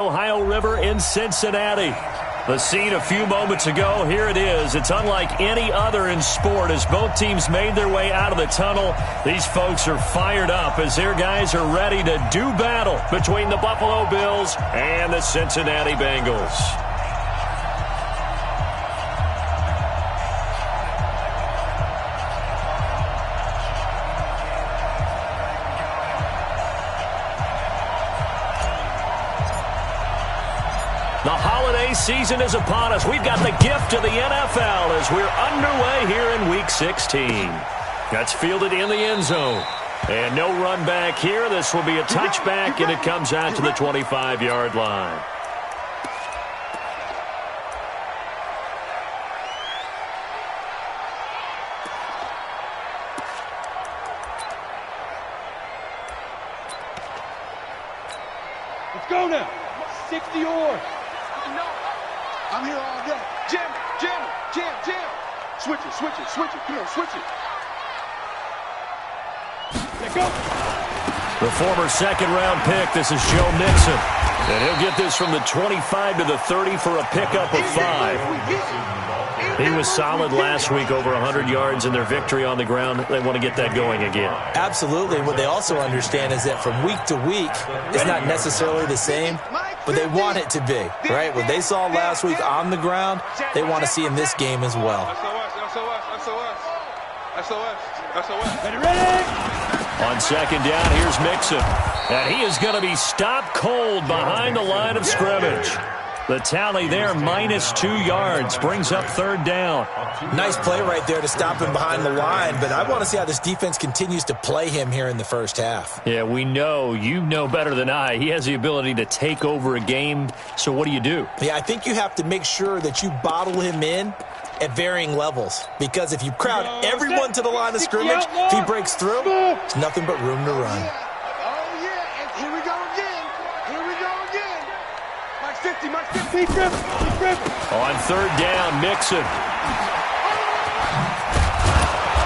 Ohio River in Cincinnati. The scene a few moments ago, here it is. It's unlike any other in sport as both teams made their way out of the tunnel. These folks are fired up as their guys are ready to do battle between the Buffalo Bills and the Cincinnati Bengals. The holiday season is upon us. We've got the gift of the NFL as we're underway here in Week 16. That's fielded in the end zone. And no run back here. This will be a touchback, and it comes out to the 25-yard line. Let's go now. 60 or. I'm here all day. Jam. Switch it. Come on, switch it. Let go. The former second-round pick, this is Joe Mixon. And he'll get this from the 25 to the 30 for a pickup of 5. He was solid last week, over 100 yards in their victory on the ground. They want to get that going again. Absolutely. What they also understand is that from week to week, it's not necessarily the same, but they want it to be, right? What they saw last week on the ground, they want to see in this game as well. SOS. Ready? On second down, here's Mixon. And he is going to be stopped cold behind the line of scrimmage. The tally there, -2 yards, brings up third down. Nice play right there to stop him behind the line, but I want to see how this defense continues to play him here in the first half. Yeah, we know, you know better than I, he has the ability to take over a game, so what do? Yeah, I think you have to make sure that you bottle him in at varying levels, because if you crowd everyone to the line of scrimmage, if he breaks through, there's nothing but room to run. On third down, Mixon.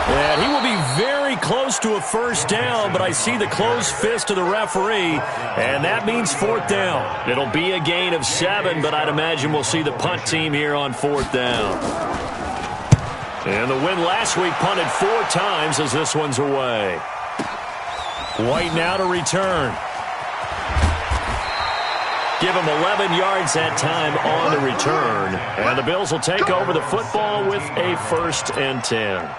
And he will be very close to a first down, but I see the closed fist of the referee, and that means fourth down. It'll be a gain of 7, but I'd imagine we'll see the punt team here on fourth down. And the win last week punted 4 times as this one's away. White now to return. Give him 11 yards that time on the return. And the Bills will take over the football with a 1st and 10.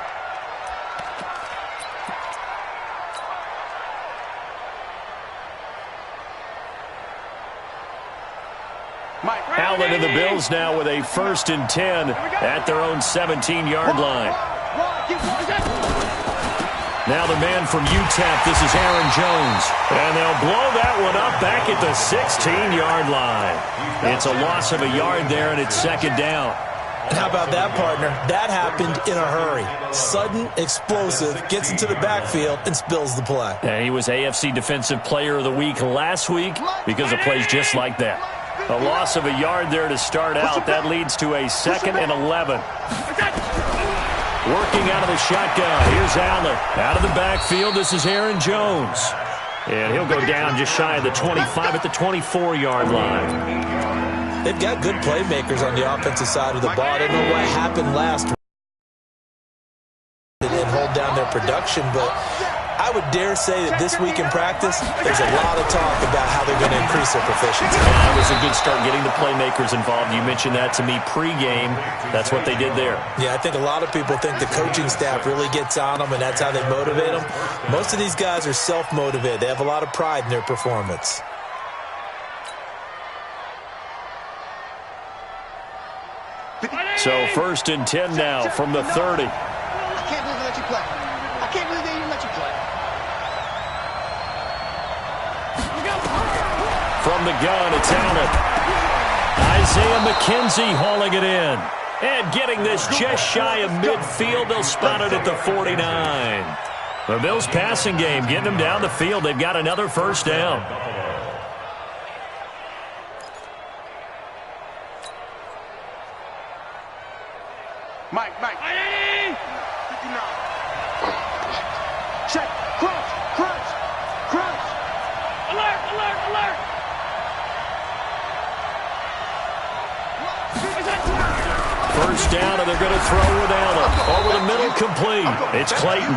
Allen and the Bills now with a 1st and 10 at their own 17-yard line. Now the man from UTEP, this is Aaron Jones. And they'll blow that one up back at the 16-yard line. It's a loss of a yard there, and it's second down. And how about that, partner? That happened in a hurry. Sudden, explosive, gets into the backfield, and spills the play. And he was AFC Defensive Player of the Week last week because of plays just like that. A loss of a yard there to start out. That leads to a 2nd and 11. Working out of the shotgun. Here's Allen. Out of the backfield, this is Aaron Jones. And he'll go down just shy of the 25 at the 24-yard line. They've got good playmakers on the offensive side of the ball. I don't know what happened last week. They didn't hold down their production, but I would dare say that this week in practice, there's a lot of talk about how they're going to increase their proficiency. That was a good start getting the playmakers involved. You mentioned that to me pregame. That's what they did there. Yeah, I think a lot of people think the coaching staff really gets on them, and that's how they motivate them. Most of these guys are self-motivated. They have a lot of pride in their performance. So 1st and 10 now from the 30. I can't believe they let you play. I can't believe they even let you play. From the gun, it's Allen. Isaiah McKenzie hauling it in. And getting this just shy of midfield. They'll spot it at the 49. The Bills passing game, getting them down the field. They've got another first down. Mike. Check. Crunch. Alert. first down, and they're going to throw with Allen. Over the middle, complete. It's Clayton.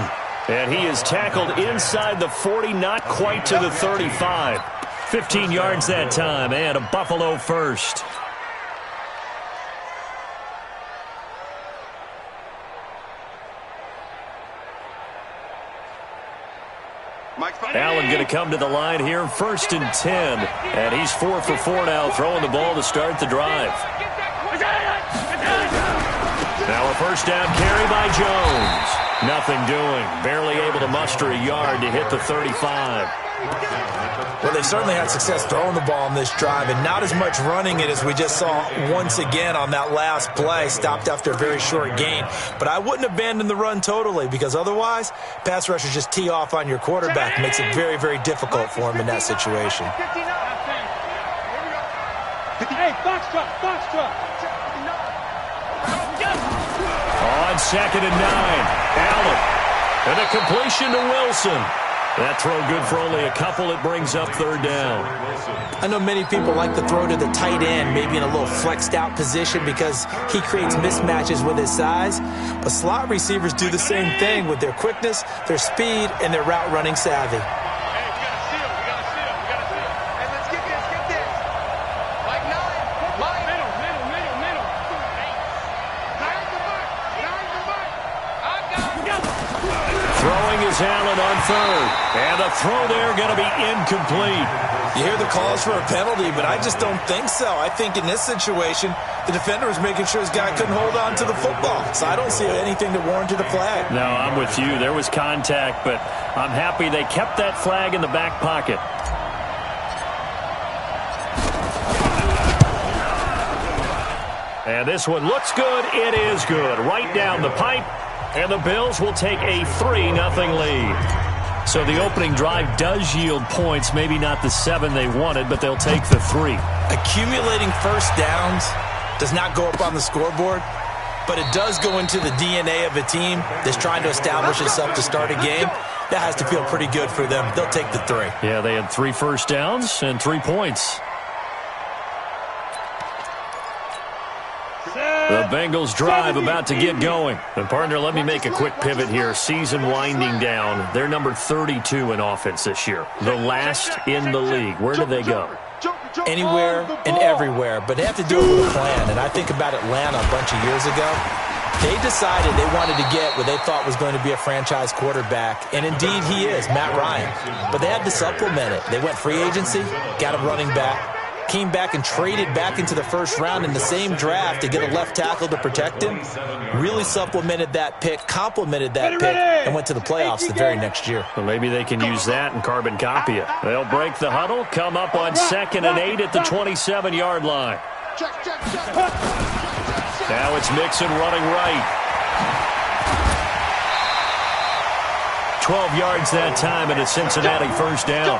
And he is tackled inside the 40, not quite to the 35. 15 yards that time, and a Buffalo first. Allen going to come to the line here, 1st and 10. And he's 4 for 4 now, throwing the ball to start the drive. Now a first down carry by Jones. Nothing doing. Barely able to muster a yard to hit the 35. Well, they certainly had success throwing the ball on this drive, and not as much running it as we just saw once again on that last play. Stopped after a very short gain. But I wouldn't abandon the run totally, because otherwise, pass rushers just tee off on your quarterback. It makes it very, very difficult for him in that situation. Hey, box truck. On 2nd and 9, Allen. And a completion to Wilson. That throw good for only a couple. It brings up 3rd down. I know many people like to throw to the tight end, maybe in a little flexed out position because he creates mismatches with his size. But slot receivers do the same thing with their quickness, their speed, and their route running savvy. Allen on 3rd. And the throw there going to be incomplete. You hear the calls for a penalty, but I just don't think so. I think in this situation, the defender was making sure his guy couldn't hold on to the football. So I don't see anything to warrant a flag. No, I'm with you. There was contact, but I'm happy they kept that flag in the back pocket. And this one looks good. It is good. Right down the pipe. And the Bills will take a 3-0 lead. So the opening drive does yield points. Maybe not the 7 they wanted, but they'll take the 3. Accumulating first downs does not go up on the scoreboard, but it does go into the DNA of a team that's trying to establish itself to start a game. That has to feel pretty good for them. They'll take the 3. Yeah, they had 3 first downs and 3 points. The Bengals drive about to get going. And, partner, let me make a quick pivot here. Season winding down. They're number 32 in offense this year. The last in the league. Where do they go? Anywhere and everywhere. But they have to do it with a plan. And I think about Atlanta a bunch of years ago. They decided they wanted to get what they thought was going to be a franchise quarterback. And, indeed, he is, Matt Ryan. But they had to supplement it. They went free agency, got a running back. Came back and traded back into the first round in the same draft to get a left tackle to protect him. Really supplemented that pick, complemented that pick, and went to the playoffs the very next year. Well, maybe they can use that and carbon copy it. They'll break the huddle, come up on 2nd and 8 at the 27-yard line. Now it's Mixon running right. 12 yards that time and a Cincinnati first down.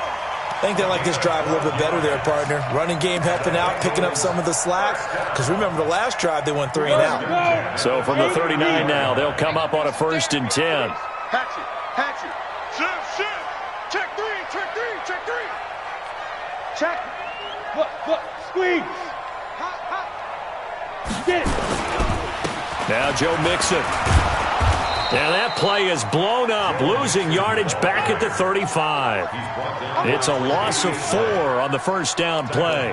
I think they like this drive a little bit better there, partner. Running game helping out, picking up some of the slack. Because remember, the last drive, they went 3 and out. So from the 39 now, they'll come up on a 1st and 10. Hatchet. Shift. Check 3. Check. What? Squeeze. Get it. Now Joe Mixon. And that play is blown up, losing yardage back at the 35. It's a loss of 4 on the first down play.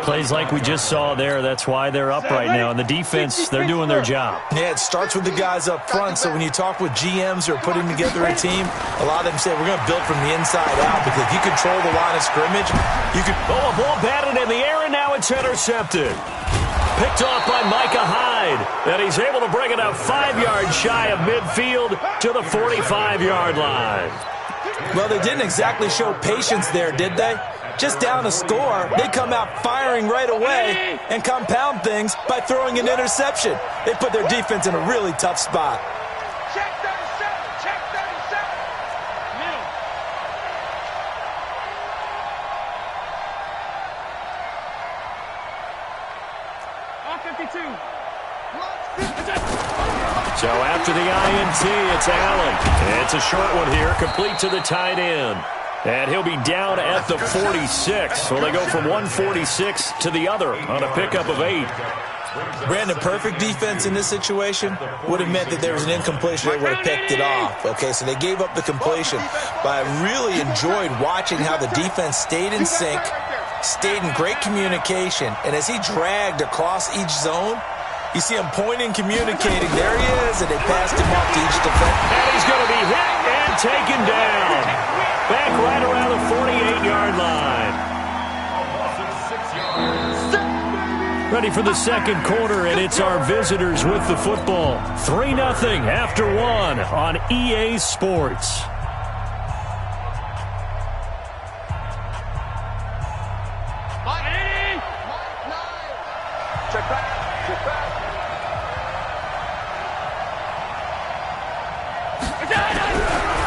Plays like we just saw there, that's why they're up right now. And the defense, they're doing their job. Yeah, it starts with the guys up front. So when you talk with GMs who are putting together a team, a lot of them say we're going to build from the inside out. Because if you control the line of scrimmage, you could... Oh, a ball batted in the air, and now it's intercepted. Picked off by Micah Hyde, and he's able to bring it up 5 yards shy of midfield to the 45-yard line. Well, they didn't exactly show patience there, did they? Just down a score, they come out firing right away and compound things by throwing an interception. They put their defense in a really tough spot. Check 37. Middle. So after the INT, it's Allen. It's a short one here, complete to the tight end. And he'll be down at the 46. So they go from 146 to the other on a pickup of 8. Brandon, perfect defense in this situation would have meant that there was an incompletion. They would have picked it off. Okay, so they gave up the completion. But I really enjoyed watching how the defense stayed in sync, stayed in great communication, and as he dragged across each zone, you see him pointing, communicating. There he is, and they passed him off to each defender. And he's going to be hit and taken down. Back right around the 48-yard line. Ready for the second quarter, and it's our visitors with the football. 3-0 after 1 on EA Sports. Check back. Check back.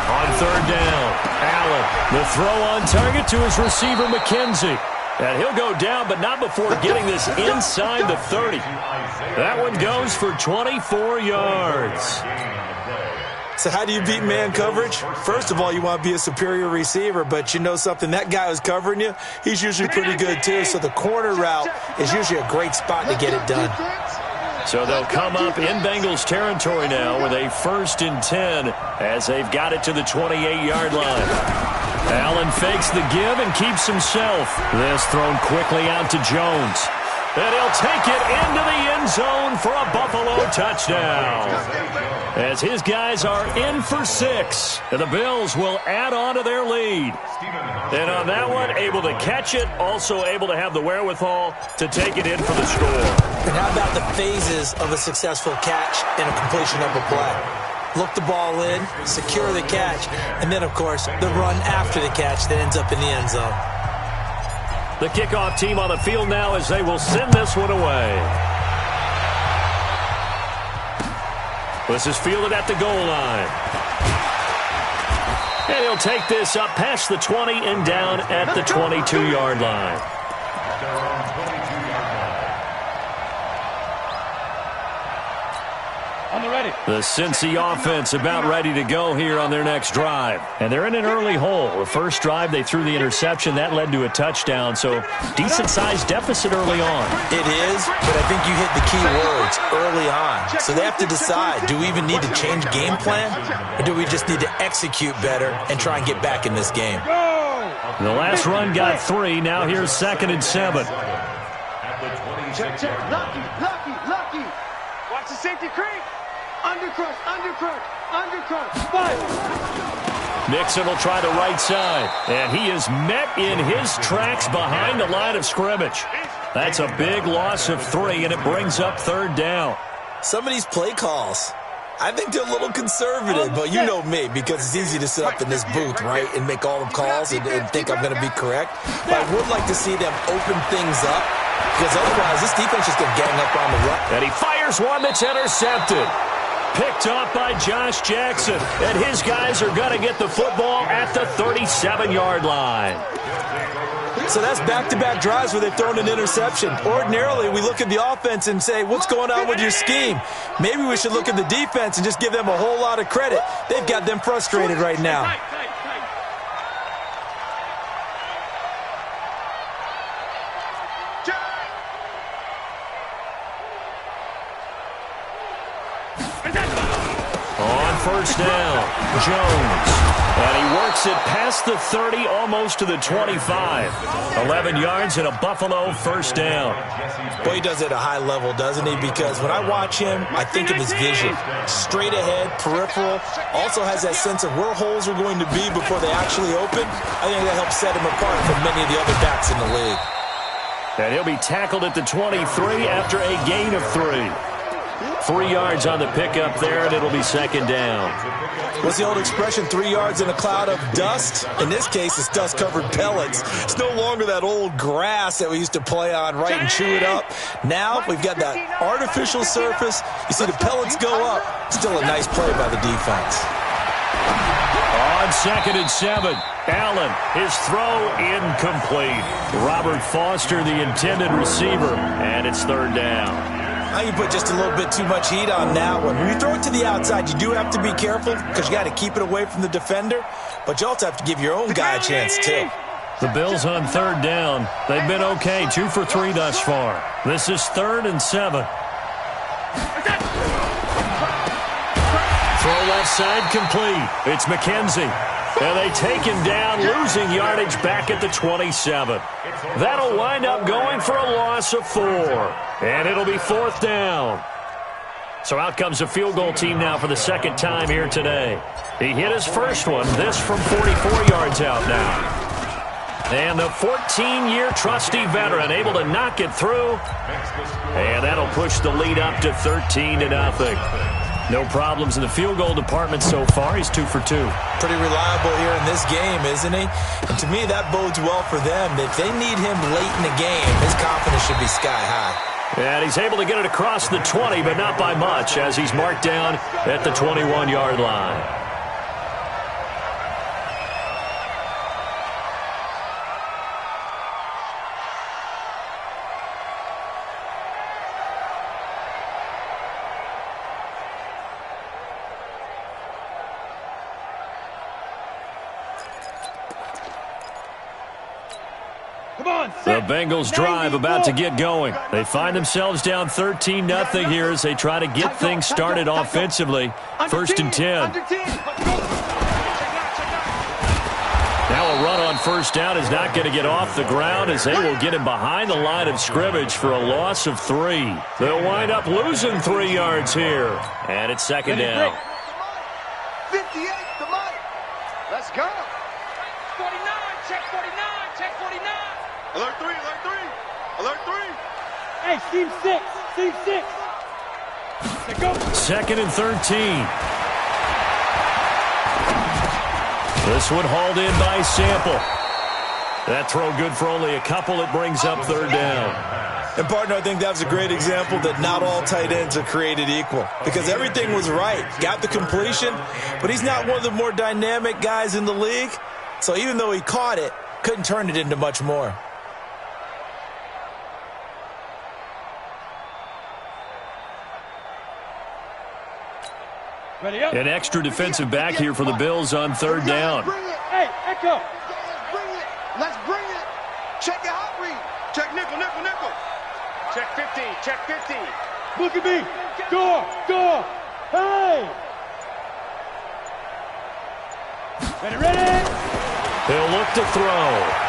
On third down, Allen. The throw on target to his receiver, McKenzie. And he'll go down, but not before getting this inside the 30. That one goes for 24 yards. So how do you beat man coverage? First of all, you want to be a superior receiver, but you know something, that guy who's covering you, he's usually pretty good too. So the corner route is usually a great spot to get it done. So they'll come up in Bengals territory now with a 1st and 10 as they've got it to the 28-yard line. Allen fakes the give and keeps himself. This thrown quickly out to Jones. And he'll take it into the end zone for a Buffalo touchdown. As his guys are in for 6. And the Bills will add on to their lead. And on that one, able to catch it, also able to have the wherewithal to take it in for the score. And how about the phases of a successful catch and a completion of a play? Look the ball in, secure the catch, and then, of course, the run after the catch that ends up in the end zone. The kickoff team on the field now as they will send this one away. This is fielded at the goal line. And he'll take this up past the 20 and down at the 22-yard line. The Cincy offense about ready to go here on their next drive. And they're in an early hole. The first drive, they threw the interception. That led to a touchdown, so decent-sized deficit early on. It is, but I think you hit the key words, early on. So they have to decide, do we even need to change game plan, or do we just need to execute better and try and get back in this game? The last run got 3. Now here's 2nd and 7. Check, check. Lucky, lucky, lucky. Watch the safety creep. Undercrush, undercrush, undercrush. 5. Nixon will try the right side, and he is met in his tracks behind the line of scrimmage. That's a big loss of 3, and it brings up 3rd down. Some of these play calls, I think they're a little conservative, but you know me, because it's easy to sit up in this booth, right, and make all the calls and think I'm going to be correct. But I would like to see them open things up, because otherwise this defense is going to gang up on the run. And he fires one that's intercepted. Picked off by Josh Jackson, and his guys are going to get the football at the 37-yard line. So that's back-to-back drives where they've thrown an interception. Ordinarily, we look at the offense and say, what's going on with your scheme? Maybe we should look at the defense and just give them a whole lot of credit. They've got them frustrated right now. First down, Jones. And he works it past the 30, almost to the 25. 11 yards and a Buffalo first down. Boy, he does it at a high level, doesn't he? Because when I watch him, I think of his vision. Straight ahead, peripheral. Also has that sense of where holes are going to be before they actually open. I think that helps set him apart from many of the other backs in the league. And he'll be tackled at the 23 after a gain of 3. 3 yards on the pickup there, and it'll be 2nd down. What's the old expression, 3 yards in a cloud of dust? In this case, it's dust-covered pellets. It's no longer that old grass that we used to play on, right, and chew it up. Now we've got that artificial surface. You see the pellets go up. Still a nice play by the defense. On 2nd and 7, Allen, his throw incomplete. Robert Foster, the intended receiver, and it's 3rd down. Now you put just a little bit too much heat on that one. When you throw it to the outside, you do have to be careful because you got to keep it away from the defender, but you also have to give your own guy a chance too. The Bills on third down. They've been okay, 2 for 3 thus far. This is 3rd and 7. Throw left side complete. It's McKenzie. And they take him down, losing yardage back at the 27. That'll wind up going for a loss of 4. And it'll be 4th down. So out comes a field goal team now for the second time here today. He hit his first one, this from 44 yards out now. And the 14-year trusty veteran able to knock it through. And that'll push the lead up to 13-0. No problems in the field goal department so far. He's 2 for 2. Pretty reliable here in this game, isn't he? And to me, that bodes well for them. If they need him late in the game, his confidence should be sky high. And he's able to get it across the 20, but not by much, as he's marked down at the 21-yard line. The Bengals drive about to get going. They find themselves down 13-0 here as they try to get things started offensively. 1st and 10. Now a run on 1st down is not going to get off the ground as they will get him behind the line of scrimmage for a loss of 3. They'll wind up losing 3 yards here. And it's 2nd down. 58, come on. Let's go. 49, check 49, check 49. Alert 3, alert 3, alert 3. Hey, team 6, team 6. Let's go. 2nd and 13. This one hauled in by Sample. That throw good for only a couple. It brings up 3rd down. And, partner, I think that was a great example that not all tight ends are created equal. Because everything was right. Got the completion, but he's not one of the more dynamic guys in the league. So even though he caught it, couldn't turn it into much more. Ready up. An extra defensive back here for the Bills on 3rd down. Hey, Echo. Let's bring it. Check your hot read. Check nickel, nickel, nickel. Check 50, check 50. Look at me. Door, door. Hey. Ready. He'll look to throw.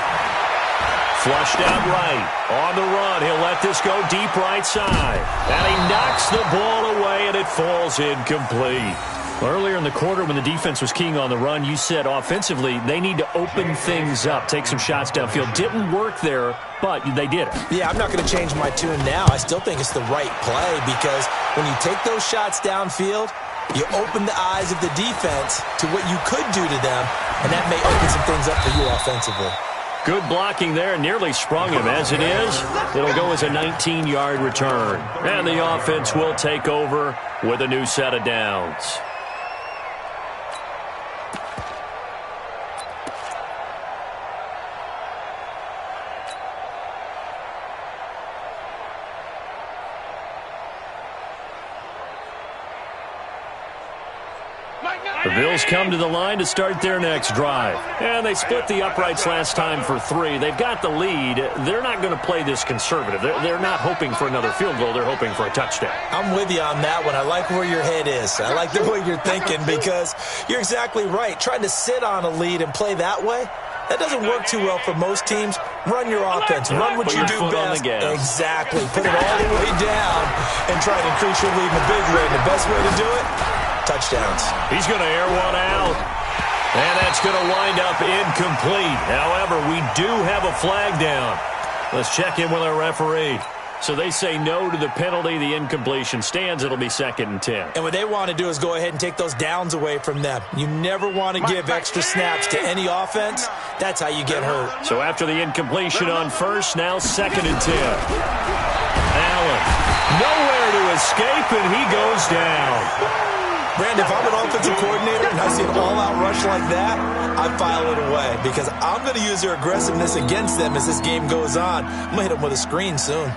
Flushed out right. On the run, he'll let this go deep right side. And he knocks the ball away, and it falls incomplete. Earlier in the quarter, when the defense was keying on the run, you said offensively they need to open things up, take some shots downfield. Didn't work there, but they did it. Yeah, I'm not going to change my tune now. I still think it's the right play because when you take those shots downfield, you open the eyes of the defense to what you could do to them, and that may open some things up for you offensively. Good blocking there, nearly sprung him. As it is, it'll go as a 19-yard return. And the offense will take over with a new set of downs. The Bills come to the line to start their next drive. And they split the uprights last time for 3. They've got the lead. They're not going to play this conservative. They're not hoping for another field goal. They're hoping for a touchdown. I'm with you on that one. I like where your head is. I like the way you're thinking because you're exactly right. Trying to sit on a lead and play that way, that doesn't work too well for most teams. Run your offense. Run what you do best. Exactly. Put it all the way down and try to increase your lead in a big way. And the best way to do it, touchdowns. He's going to air one out. And that's going to wind up incomplete. However, we do have a flag down. Let's check in with our referee. So they say no to the penalty. The incompletion stands. It'll be 2nd and 10. And what they want to do is go ahead and take those downs away from them. You never want to give extra snaps to any offense. That's how you get hurt. So after the incompletion on 1st, now 2nd and 10. Allen, nowhere to escape, and he goes down. Brandon, if I'm an offensive coordinator and I see an all-out rush like that, I file it away because I'm going to use their aggressiveness against them as this game goes on. I'm going to hit them with a screen soon.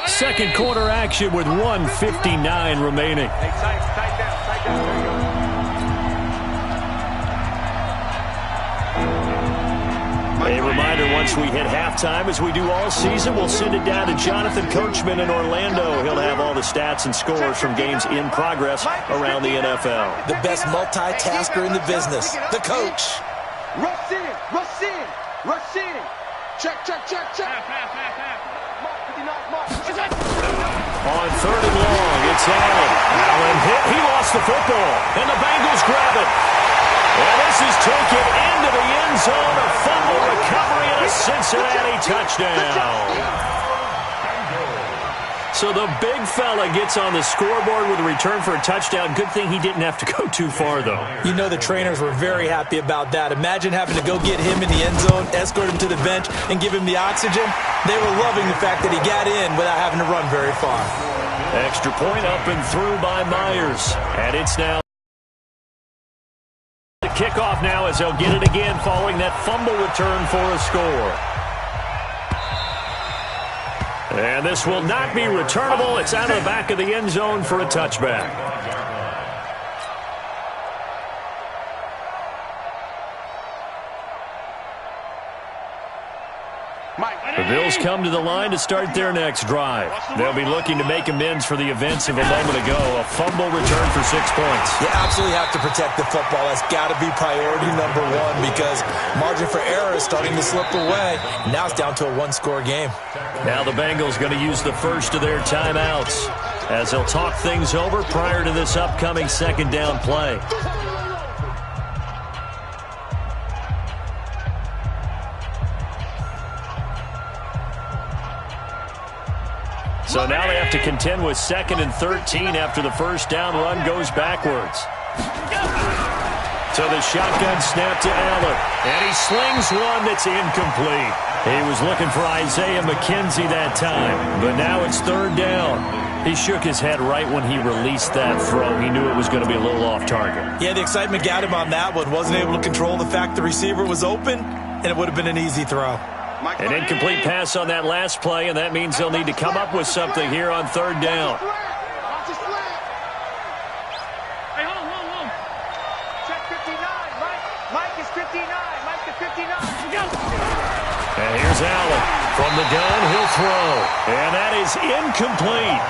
Second quarter action with 1:59 remaining. Hey, tight down, there you go. A reminder, once we hit halftime, as we do all season, we'll send it down to Jonathan Coachman in Orlando. He'll have all the stats and scores from games in progress around the NFL. The best multitasker in the business, the coach. Rush in, rush in, rush in. Check, check, check, check. Mark, 59, mark. On 3rd and long, it's Allen. Allen hit. He lost the football, and the Bengals grab it. And this is taken into the end zone. A fumble recovery and a Cincinnati touchdown. So the big fella gets on the scoreboard with a return for a touchdown. Good thing he didn't have to go too far, though. You know the trainers were very happy about that. Imagine having to go get him in the end zone, escort him to the bench, and give him the oxygen. They were loving the fact that he got in without having to run very far. Extra point up and through by Myers. And it's now the kickoff now as they'll get it again following that fumble return for a score. And this will not be returnable. It's out of the back of the end zone for a touchback. The Bills come to the line to start their next drive. They'll be looking to make amends for the events of a moment ago. A fumble return for 6 points. You absolutely have to protect the football. That's got to be priority number one because margin for error is starting to slip away. Now it's down to a one-score game. Now the Bengals going to use the first of their timeouts as they'll talk things over prior to this upcoming second down play. So now they have to contend with 2nd and 13 after the first down run goes backwards. So the shotgun snap to Allen. And he slings one that's incomplete. He was looking for Isaiah McKenzie that time. But now it's 3rd down. He shook his head right when he released that throw. He knew it was going to be a little off target. Yeah, the excitement got him on that one. Wasn't able to control the fact the receiver was open, and it would have been an easy throw. An incomplete pass on that last play, and that means they'll need to come up with something here on 3rd down. Hey, hold on. Check 59, Mike. Mike is 59. Mike is 59. Go. And here's Allen. From the gun, he'll throw. And that is incomplete.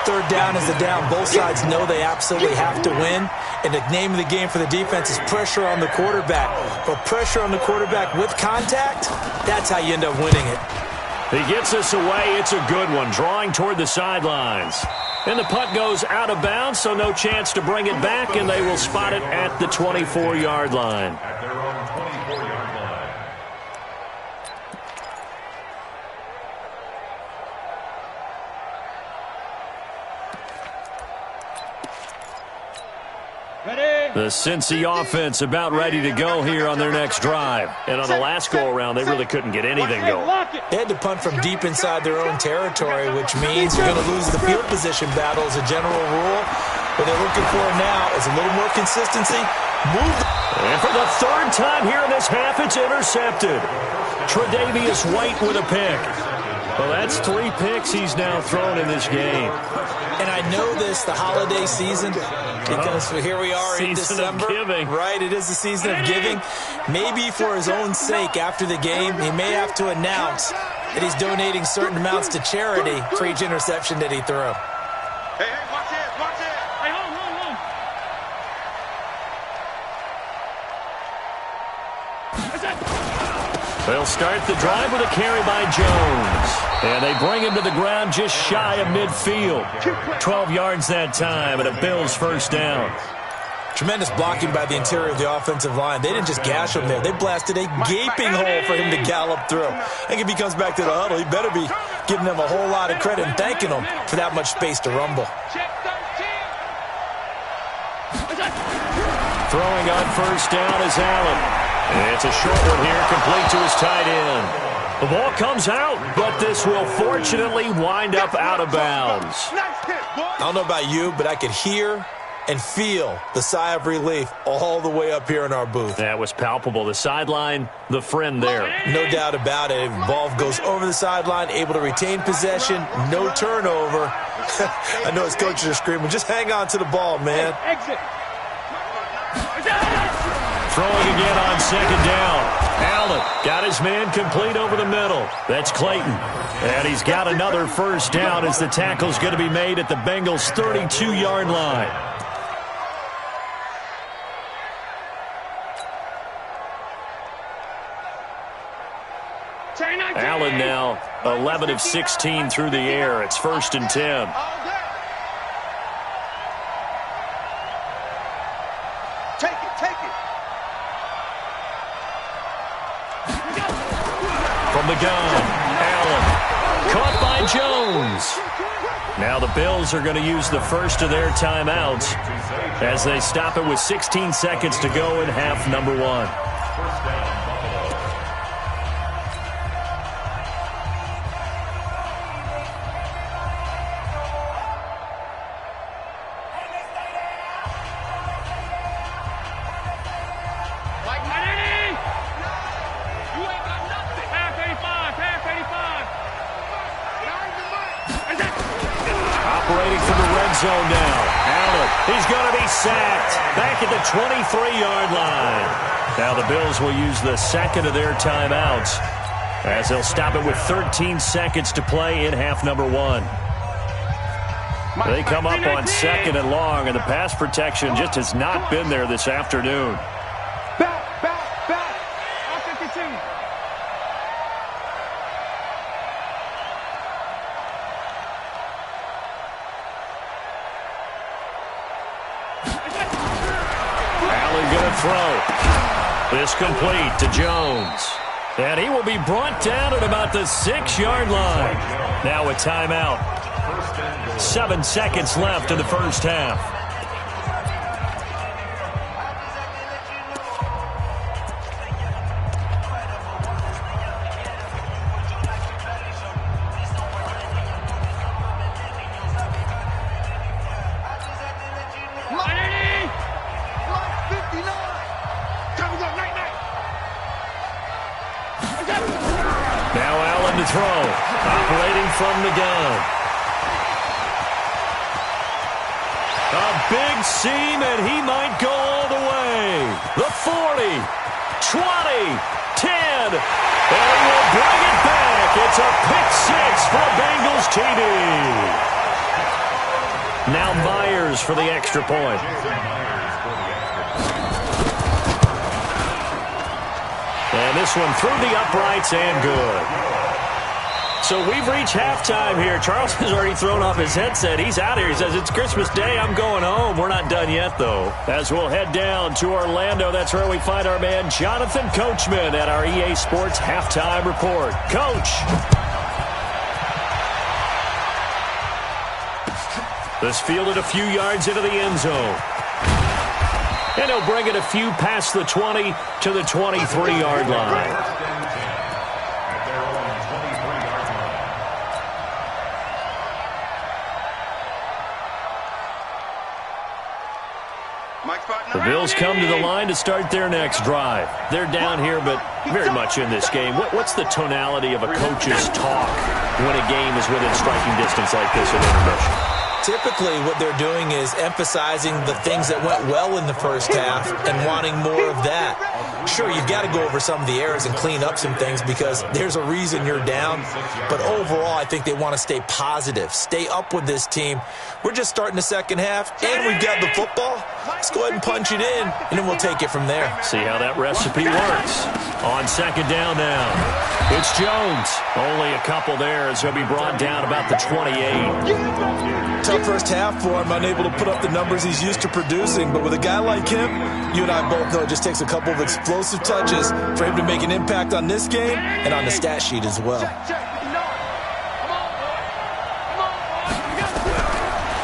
3rd down is the down. Both sides know they absolutely have to win. And the name of the game for the defense is pressure on the quarterback. But pressure on the quarterback with contact, that's how you end up winning it. He gets this away. It's a good one, drawing toward the sidelines. And the punt goes out of bounds, so no chance to bring it back, and they will spot it at the 24-yard line. The Cincy offense about ready to go here on their next drive. And on the last go-around, they really couldn't get anything going. They had to punt from deep inside their own territory, which means you're going to lose the field position battle as a general rule. What they're looking for now is a little more consistency. And for the 3rd time here in this half, it's intercepted. Tre'Davious White with a pick. Well, that's 3 picks he's now thrown in this game. And I know this, the holiday season, because here we are in December. Season of giving. Right, it is the season of giving. Maybe for his own sake after the game, he may have to announce that he's donating certain amounts to charity for each interception that he threw. Hey, watch it. Hey, hold on. They'll start the drive with a carry by Jones. And they bring him to the ground just shy of midfield. 12 yards that time and a Bills first down. Tremendous blocking by the interior of the offensive line. They didn't just gash him there. They blasted a gaping hole for him to gallop through. I think if he comes back to the huddle, he better be giving them a whole lot of credit and thanking them for that much space to rumble. Throwing on first down is Allen. And it's a short one here, complete to his tight end. The ball comes out, but this will fortunately wind up out of bounds. I don't know about you, but I could hear and feel the sigh of relief all the way up here in our booth. That was palpable. The sideline, the friend there. No doubt about it. Ball goes over the sideline, able to retain possession, no turnover. I know his coaches are screaming, just hang on to the ball, man. Exit. Throwing again on second down. Allen got his man complete over the middle. That's Clayton. And he's got another first down as the tackle's going to be made at the Bengals' 32-yard line. Allen now 11 of 16 through the air. It's 1st and 10. From the gun, Allen. Caught by Jones. Now the Bills are going to use the first of their timeouts as they stop it with 16 seconds to go in half number 1. Zone now. Allen, he's going to be sacked. Back at the 23-yard line. Now the Bills will use the second of their timeouts as they'll stop it with 13 seconds to play in half number 1. They come up on 2nd and long, and the pass protection just has not been there this afternoon. Back. Throw. This complete to Jones. And he will be brought down at about the 6-yard line. Now a timeout. 7 seconds left in the first half. To throw, operating from the gun. A big seam, and he might go all the way. The 40, 20, 10, and he will bring it back. It's a pick 6 for Bengals TD. Now Myers for the extra point. And this one through the uprights and good. So we've reached halftime here. Charles has already thrown off his headset. He's out here. He says, it's Christmas Day. I'm going home. We're not done yet, though. As we'll head down to Orlando, that's where we find our man Jonathan Coachman at our EA Sports Halftime Report. Coach. This fielded a few yards into the end zone. And he'll bring it a few past the 20 to the 23-yard line. The Bills come to the line to start their next drive. They're down here, but very much in this game. What's the tonality of a coach's talk when a game is within striking distance like this at intermission? Typically, what they're doing is emphasizing the things that went well in the first half and wanting more of that. Sure, you've got to go over some of the errors and clean up some things because there's a reason you're down. But overall, I think they want to stay positive, stay up with this team. We're just starting the second half, and we've got the football. Let's go ahead and punch it in, and then we'll take it from there. See how that recipe works. On second down now, it's Jones. Only a couple there as he'll be brought down about the 28. Tough first half for him, unable to put up the numbers he's used to producing. But with a guy like him, you and I both know it just takes a couple of explosive touches for him to make an impact on this game and on the stat sheet as well.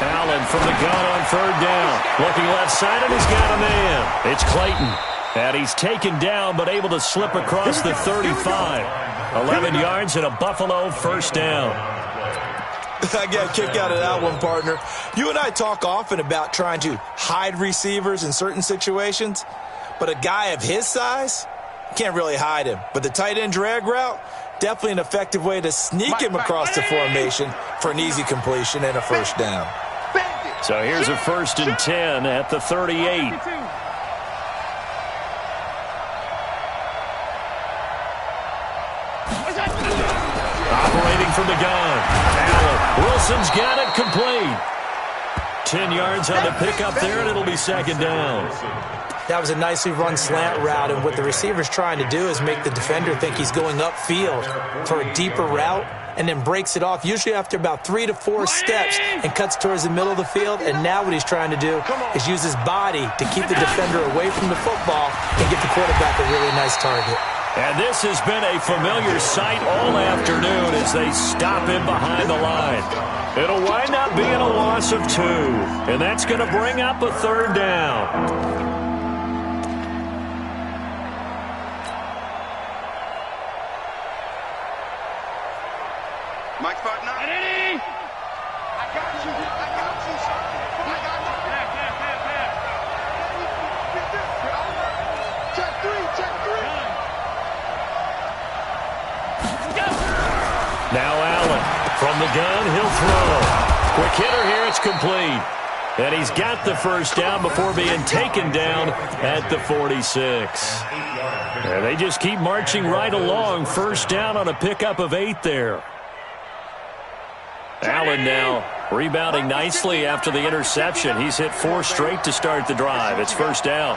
Allen from the gun on third down. Looking left side, and he's got a man. It's Clayton. And he's taken down, but able to slip across the 35. 11 yards and a Buffalo first down. I got a kick out of that one, partner. You and I talk often about trying to hide receivers in certain situations, but a guy of his size, can't really hide him. But the tight end drag route, definitely an effective way to sneak him across the formation for an easy completion and a first down. So here's a 1st and 10 at the 38. from the gun. Allen. Wilson's got it complete. 10 yards on the pickup there, and it'll be second down. That was a nicely run slant route, and what the receiver's trying to do is make the defender think he's going upfield for a deeper route, and then breaks it off, usually after about 3 to 4 steps, and cuts towards the middle of the field. And now what he's trying to do is use his body to keep the defender away from the football and get the quarterback a really nice target. And this has been a familiar sight all afternoon as they stop him behind the line. It'll wind up being a loss of 2, and that's going to bring up a third down. Mike's partner. Ready? I got you. I got you. I got you. Check 3. Check 3. Now Allen from the gun. He'll throw. Quick hitter here. It's complete. And he's got the first down before being taken down at the 46. And they just keep marching right along. First down on a pickup of 8 there. Allen now rebounding nicely after the interception. He's hit 4 straight to start the drive. It's first down.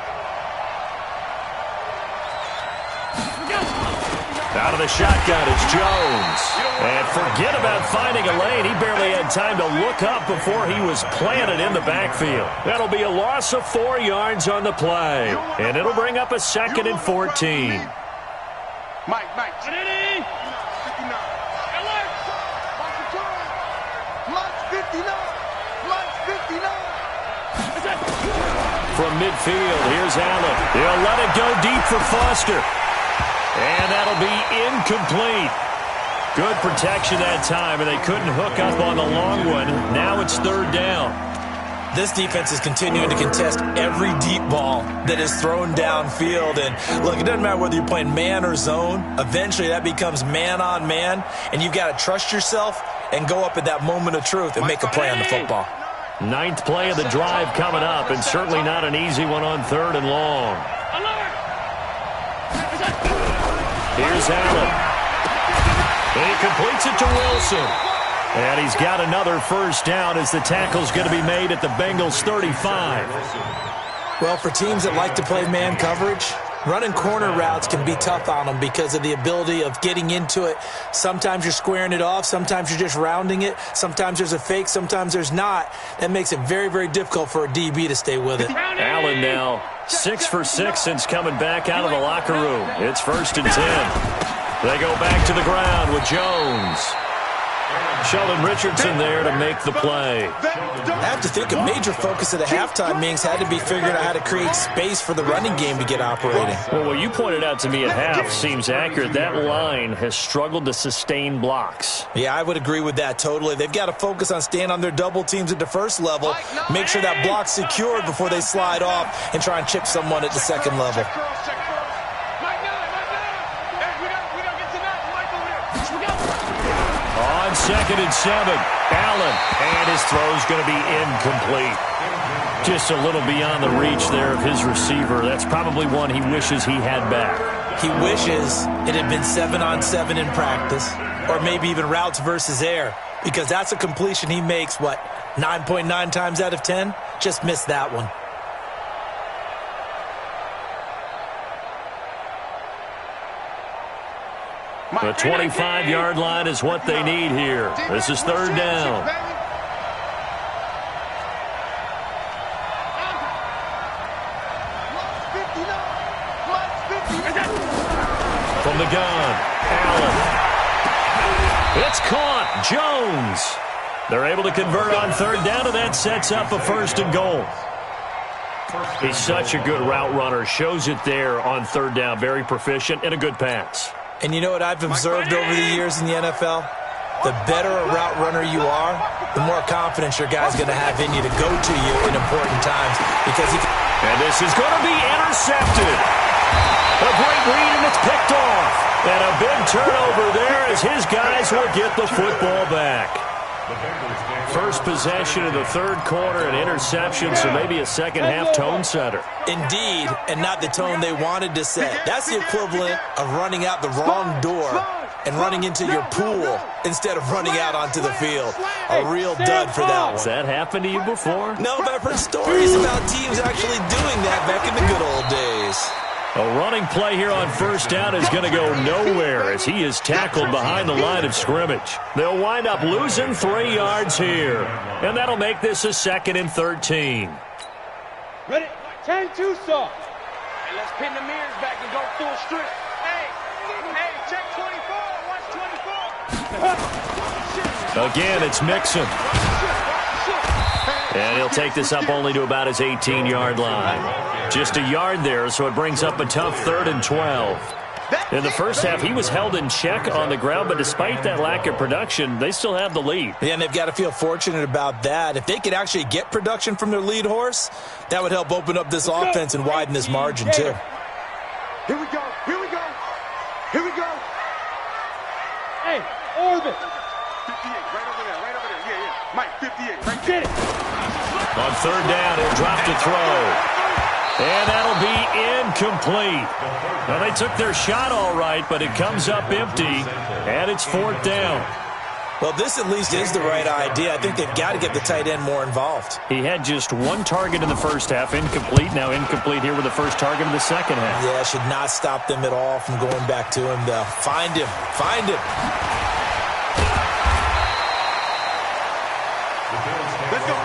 Out of the shotgun, it's Jones. And forget about finding a lane. He barely had time to look up before he was planted in the backfield. That'll be a loss of 4 yards on the play. And it'll bring up a 2nd and 14. Mike. Ready? 59. Alert. Watch the turn. Mike's 59. Mike's 59. From midfield, here's Allen. He'll let it go deep for Foster. And that'll be incomplete. Good protection that time, and they couldn't hook up on the long one. Now it's third down. This defense is continuing to contest every deep ball that is thrown downfield. And look, it doesn't matter whether you're playing man or zone. Eventually that becomes man on man, and you've got to trust yourself and go up at that moment of truth and make a play on the football. 9th play of the drive coming up, and certainly not an easy one on 3rd and long. Here's Allen. And he completes it to Wilson. And he's got another first down as the tackle's going to be made at the Bengals' 35. Well, for teams that like to play man coverage, running corner routes can be tough on them because of the ability of getting into it. Sometimes you're squaring it off. Sometimes you're just rounding it. Sometimes there's a fake. Sometimes there's not. That makes it very, very difficult for a DB to stay with it. Allen now 6 for 6 since coming back out of the locker room. It's 1st and 10. They go back to the ground with Jones. Sheldon Richardson there to make the play. I have to think a major focus of the halftime meetings had to be figuring out how to create space for the running game to get operating. Well, what you pointed out to me at half seems accurate. That line has struggled to sustain blocks. Yeah, I would agree with that totally. They've got to focus on staying on their double teams at the first level, make sure that block's secured before they slide off and try and chip someone at the second level. On 2nd and 7, Allen, and his throw's going to be incomplete. Just a little beyond the reach there of his receiver. That's probably one he wishes he had back. He wishes it had been 7-on-7 in practice, or maybe even routes versus air, because that's a completion he makes, 9.9 times out of 10? Just missed that one. The 25-yard line is what they need here. This is 3rd down. From the gun, Allen. It's caught. Jones. They're able to convert on 3rd down, and that sets up a 1st and goal. He's such a good route runner. Shows it there on 3rd down. Very proficient and a good pass. And you know what I've observed over the years in the NFL? The better a route runner you are, the more confidence your guy's going to have in you to go to you in important times. Because and this is going to be intercepted. A great read, and it's picked off. And a big turnover there as his guys will get the football back. First possession of the 3rd quarter, an interception, so maybe a second-half tone setter. Indeed, and not the tone they wanted to set. That's the equivalent of running out the wrong door and running into your pool instead of running out onto the field. A real dud for that one. Has that happened to you before? No, but I've heard stories about teams actually doing that back in the good old days. A running play here on first down is going to go nowhere as he is tackled behind the line of scrimmage. They'll wind up losing 3 yards here, and that'll make this a 2nd and 13. Ready? 10-2 soft. Hey, let's pin the mirrors back and go full strip. Hey, check 24. Watch 24. Again, it's Mixon. And he'll take this up only to about his 18-yard line. Just a yard there, so it brings up a tough 3rd and 12. In the first half, he was held in check on the ground, but despite that lack of production, they still have the lead. Yeah, and they've got to feel fortunate about that. If they could actually get production from their lead horse, that would help open up this offense and widen this margin, too. Here we go. Hey, orbit. 58, right over there. Yeah. Mike, 58, right Get it. On 3rd down, he'll drop to throw. And that'll be incomplete. Now, they took their shot all right, but it comes up empty, and it's 4th down. Well, this at least is the right idea. I think they've got to get the tight end more involved. He had just 1 target in the first half, incomplete. Now incomplete here with the first target in the second half. Yeah, should not stop them at all from going back to him, though. Find him. Let's go.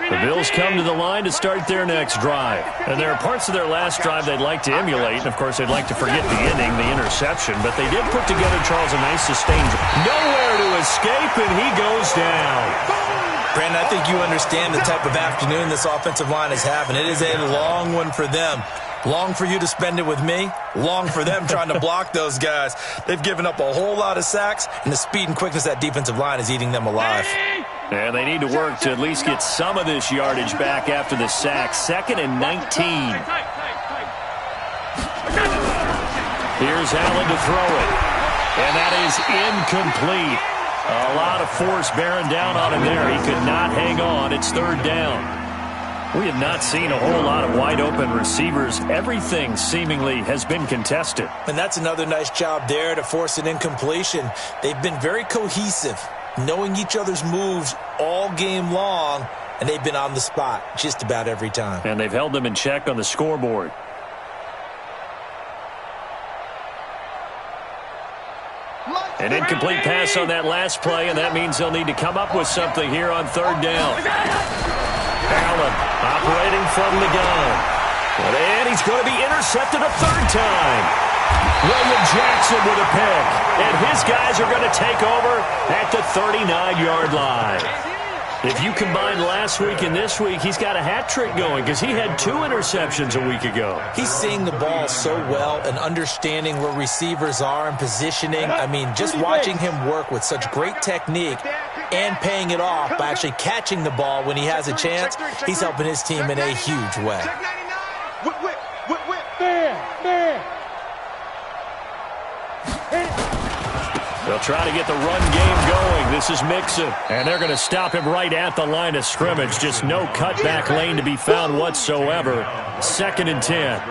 The Bills come to the line to start their next drive. And there are parts of their last drive they'd like to emulate. And, of course, they'd like to forget the ending, the interception. But they did put together, Charles, a nice sustained drive. Nowhere to escape, and he goes down. Brandon, I think you understand the type of afternoon this offensive line is having. It is a long one for them. Long for you to spend it with me. Long for them trying to block those guys. They've given up a whole lot of sacks, and the speed and quickness of that defensive line is eating them alive. And they need to work to at least get some of this yardage back after the sack. 2nd and 19. Here's Allen to throw it. And that is incomplete. A lot of force bearing down on him there. He could not hang on. It's 3rd down. We have not seen a whole lot of wide-open receivers. Everything seemingly has been contested. And that's another nice job there to force an incompletion. They've been very cohesive, knowing each other's moves all game long, and they've been on the spot just about every time. And they've held them in check on the scoreboard. An incomplete pass on that last play, and that means they'll need to come up with something here on 3rd down. Allen operating from the gun. And he's going to be intercepted a 3rd time. William Jackson with a pick. And his guys are going to take over at the 39-yard line. If you combine last week and this week, he's got a hat trick going because he had 2 interceptions a week ago. He's seeing the ball so well and understanding where receivers are and positioning. I mean, just watching him work with such great technique and paying it off by actually catching the ball when he has a chance, he's helping his team in a huge way. They'll try to get the run game going. This is Mixon. And they're going to stop him right at the line of scrimmage. Just no cutback lane to be found whatsoever. 2nd and 10.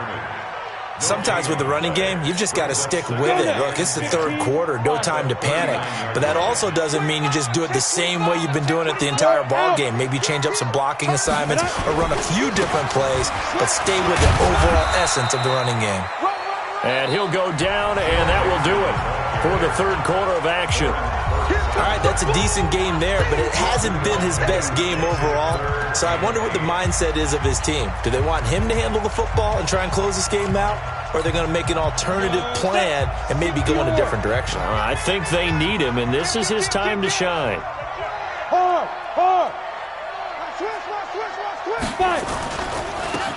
Sometimes with the running game, you've just got to stick with it. Look, it's the 3rd quarter, no time to panic. But that also doesn't mean you just do it the same way you've been doing it the entire ball game. Maybe change up some blocking assignments or run a few different plays, but stay with the overall essence of the running game. And he'll go down, and that will do it for the 3rd quarter of action. All right, that's a decent game there, but it hasn't been his best game overall. So I wonder what the mindset is of his team. Do they want him to handle the football and try and close this game out? Or are they going to make an alternative plan and maybe go in a different direction? I think they need him, and this is his time to shine.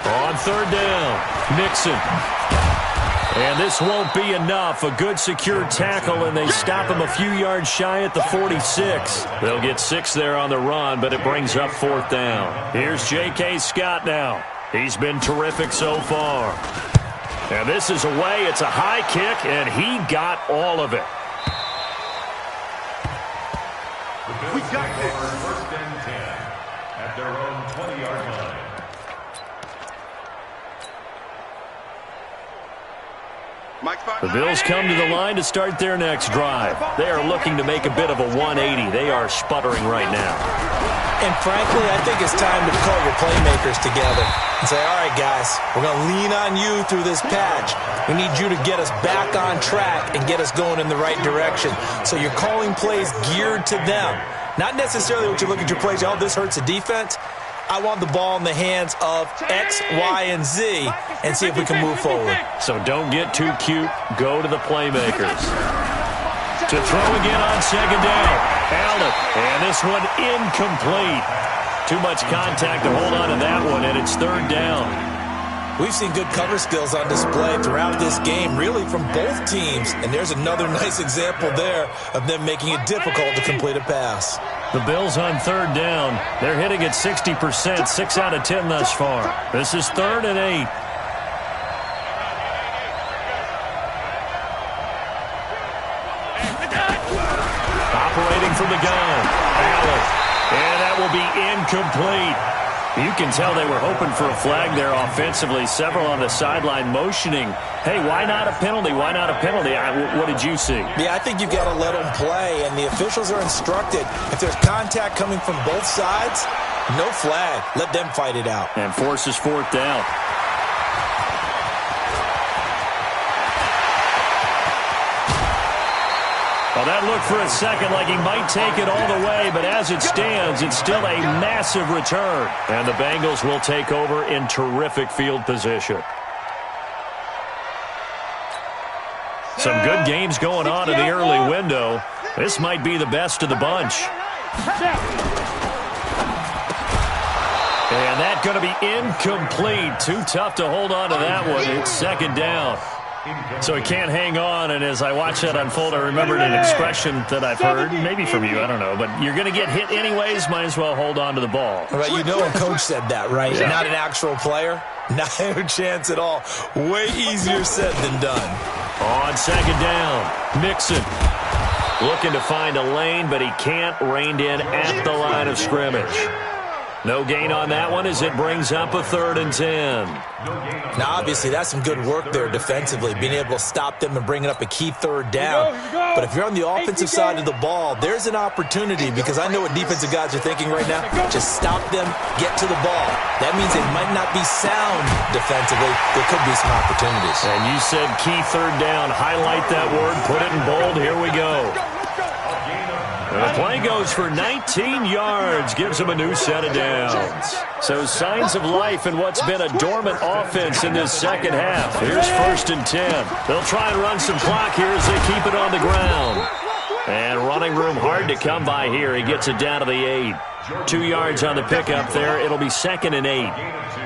On 3rd down, Mixon. And this won't be enough. A good secure tackle, and they stop him a few yards shy at the 46. They'll get 6 there on the run, but it brings up 4th down. Here's J.K. Scott now. He's been terrific so far. And this is away. It's a high kick, and he got all of it. We got this. First and 10 at their own 20-yard line. The Bills come to the line to start their next drive. They are looking to make a bit of a 180. They are sputtering right now. And frankly, I think it's time to call your playmakers together and say, all right, guys, we're going to lean on you through this patch. We need you to get us back on track and get us going in the right direction. So you're calling plays geared to them. Not necessarily what you look at your plays, oh, this hurts the defense. I want the ball in the hands of X, Y, and Z and see if we can move forward. So don't get too cute. Go to the playmakers. To throw again on second down. Allen. And this one incomplete. Too much contact to hold on to that one, and it's third down. We've seen good cover skills on display throughout this game, really from both teams. And there's another nice example there of them making it difficult to complete a pass. The Bills on third down. They're hitting at 60%, 6 out of 10 thus far. This is 3rd and 8. Operating from the gun. Allen. And that will be incomplete. You can tell they were hoping for a flag there offensively. Several on the sideline motioning, hey, why not a penalty? Why not a penalty? What did you see? Yeah, I think you've got to let them play, and the officials are instructed. If there's contact coming from both sides, no flag. Let them fight it out. And forces 4th down. Well, that looked for a second like he might take it all the way, but as it stands, it's still a massive return. And the Bengals will take over in terrific field position. Some good games going on in the early window. This might be the best of the bunch. And that's going to be incomplete. Too tough to hold on to that one. It's second down. So he can't hang on, and as I watch that unfold, I remembered an expression that I've heard, maybe from you, I don't know, but you're going to get hit anyways, might as well hold on to the ball. Right, you know a coach said that, right? Yeah. Not an actual player. Not a chance at all. Way easier said than done. On second down, Mixon looking to find a lane, but he can't, reined in at the line of scrimmage. No gain on that one as it brings up a 3rd and 10. Now, obviously, that's some good work there defensively, being able to stop them and bringing up a key 3rd down. But if you're on the offensive side of the ball, there's an opportunity, because I know what defensive guys are thinking right now. Just stop them, get to the ball. That means they might not be sound defensively. There could be some opportunities. And you said key 3rd down. Highlight that word, put it in bold. Here we go. The play goes for 19 yards, gives them a new set of downs. So signs of life in what's been a dormant offense in this second half. Here's 1st and 10. They'll try and run some clock here as they keep it on the ground. And running room hard to come by here. He gets it down to the 8. 2 yards on the pickup there. It'll be 2nd and 8.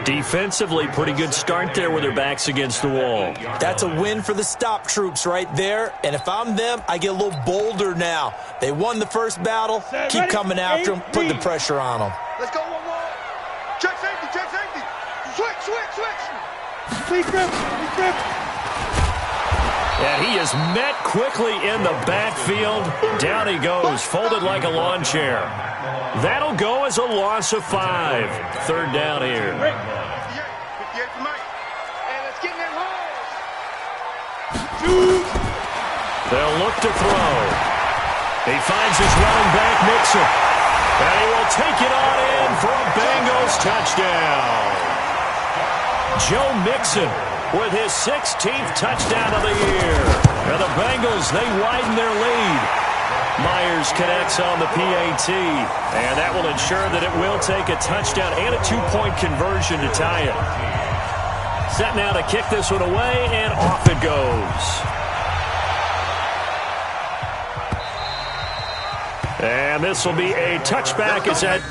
Defensively, pretty good start there with their backs against the wall. That's a win for the stop troops right there. And if I'm them, I get a little bolder now. They won the first battle. Keep coming after them. Put the pressure on them. Let's go 1-1. Check safety, check safety. Switch. Please grip. And he is met quickly in the backfield. Down he goes, folded like a lawn chair. That'll go as a loss of 5. 3rd down here. 58 for Mike. And let's get in that holes. They'll look to throw. He finds his running back, Mixon. And he will take it on in for a Bengals touchdown. Joe Mixon with his 16th touchdown of the year. And the Bengals, they widen their lead. Myers connects on the PAT, and that will ensure that it will take a touchdown and a 2-point conversion to tie it. Set now to kick this one away, and off it goes. And this will be a touchback as that...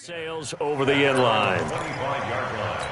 Sails over the end line. 25-yard line.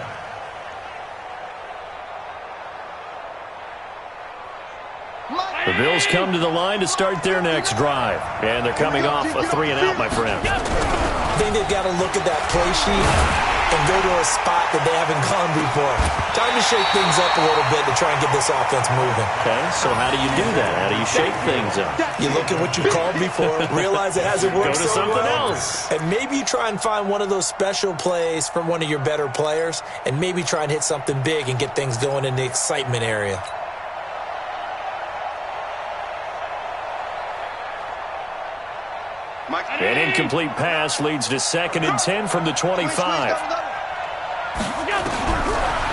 The Bills come to the line to start their next drive. And they're coming off a 3-and-out, my friend. I think they've got to look at that play sheet and go to a spot that they haven't gone before. Time to shake things up a little bit to try and get this offense moving. Okay, so how do you do that? How do you shake things up? You look at what you called before, realize it hasn't worked Go to so something well, else. and maybe you try and find one of those special plays from one of your better players, and maybe try and hit something big and get things going in the excitement area. An incomplete pass leads to 2nd and 10 from the 25.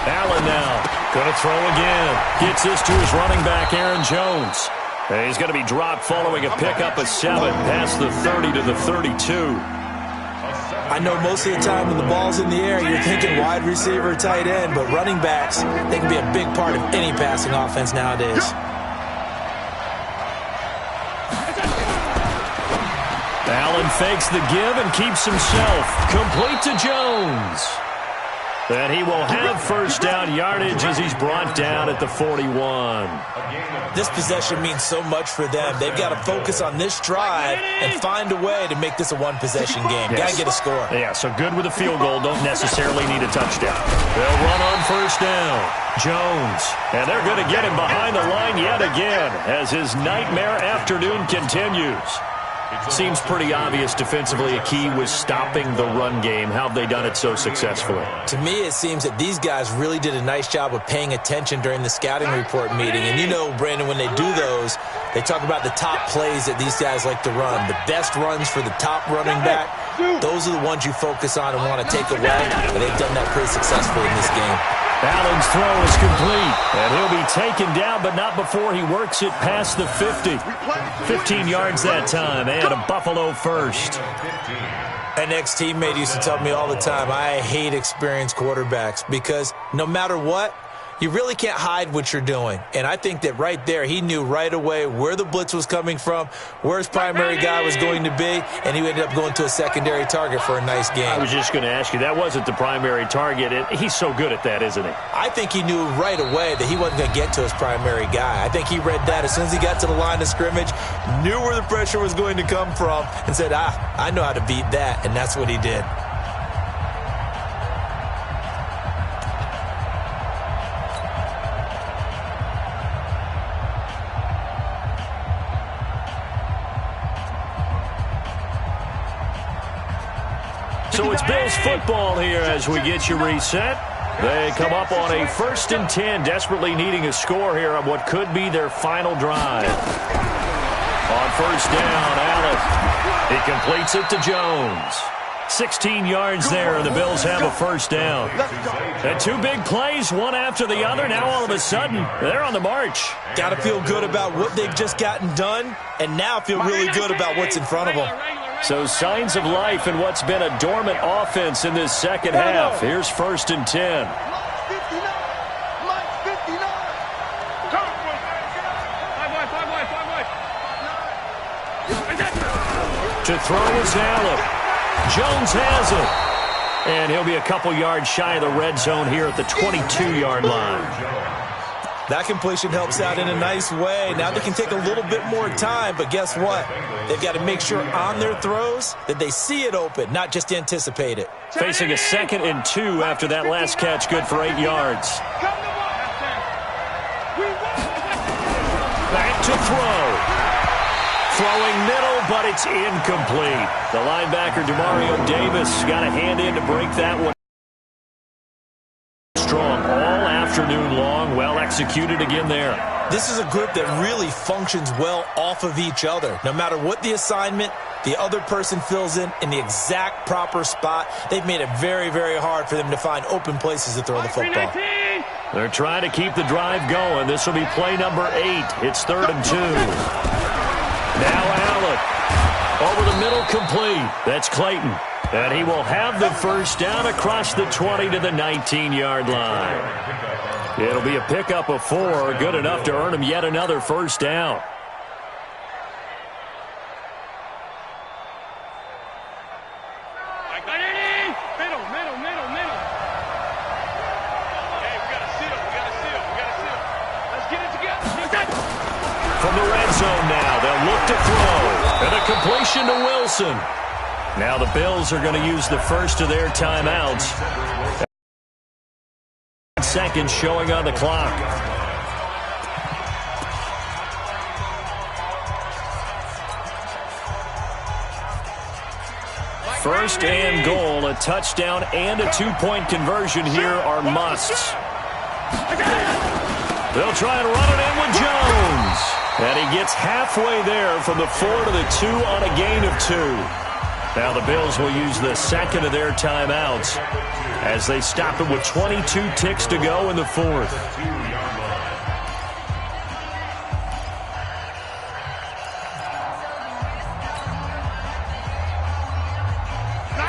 Allen now going to throw again. Gets this to his running back, Aaron Jones. And he's going to be dropped following a pickup of 7 past the 30 to the 32. I know most of the time when the ball's in the air, you're thinking wide receiver, tight end, but running backs, they can be a big part of any passing offense nowadays. Allen fakes the give and keeps himself complete to Jones. And he will have first down yardage as he's brought down at the 41. This possession means so much for them. They've got to focus on this drive and find a way to make this a one-possession game. Got to get a score. Yeah, so good with a field goal. Don't necessarily need a touchdown. They'll run on first down. Jones. And they're going to get him behind the line yet again as his nightmare afternoon continues. Seems pretty obvious defensively a key was stopping the run game. How have they done it so successfully? To me, it seems that these guys really did a nice job of paying attention during the scouting report meeting. And you know, Brandon, when they do those, they talk about the top plays that these guys like to run. The best runs for the top running back, those are the ones you focus on and want to take away. And they've done that pretty successfully in this game. Allen's throw is complete, and he'll be taken down, but not before he works it past the 50. 15 yards that time, and a Buffalo first. An ex-teammate used to tell me all the time, I hate experienced quarterbacks because no matter what, you really can't hide what you're doing. And I think that right there, he knew right away where the blitz was coming from, where his primary guy was going to be, and he ended up going to a secondary target for a nice game. I was just going to ask you, that wasn't the primary target. He's so good at that, isn't he? I think he knew right away that he wasn't going to get to his primary guy. I think he read that as soon as he got to the line of scrimmage, knew where the pressure was going to come from, and said, I know how to beat that, and that's what he did. So it's Bills football here as we get you reset. They come up on a 1st and 10, desperately needing a score here on what could be their final drive. On first down, Allen. He completes it to Jones. 16 yards there, and the Bills have a first down. And 2 big plays, one after the other. Now all of a sudden, they're on the march. Got to feel good about what they've just gotten done, and now feel really good about what's in front of them. So signs of life in what's been a dormant offense in this second half. Here's 1st and 10. To throw is Allen. Jones has it. And he'll be a couple yards shy of the red zone here at the 22-yard line. That completion helps out in a nice way. Now they can take a little bit more time, but guess what? They've got to make sure on their throws that they see it open, not just anticipate it. Facing a 2nd and 2 after that last catch, good for 8 yards. Back to throw. Throwing middle, but it's incomplete. The linebacker, Demario Davis, got a hand in to break that one. Strong all afternoon long, well executed again there. This is a group that really functions well off of each other. No matter what the assignment, the other person fills in the exact proper spot. They've made it very, very hard for them to find open places to throw the football. They're trying to keep the drive going. This will be play number 8. It's 3rd and 2. Now Allen. Over the middle, complete. That's Clayton. And he will have the first down across the 20 to the 19-yard line. It'll be a pickup of 4, good enough to earn him yet another first down. zone now. They'll look to throw. And a completion to Wilson. Now the Bills are going to use the first of their timeouts. Seconds showing on the clock. First and goal, a touchdown and a two-point conversion here are musts. They'll try and run it in with Jones. And he gets halfway there from the 4 to the 2 on a gain of 2. Now the Bills will use the second of their timeouts as they stop it with 22 ticks to go in the fourth.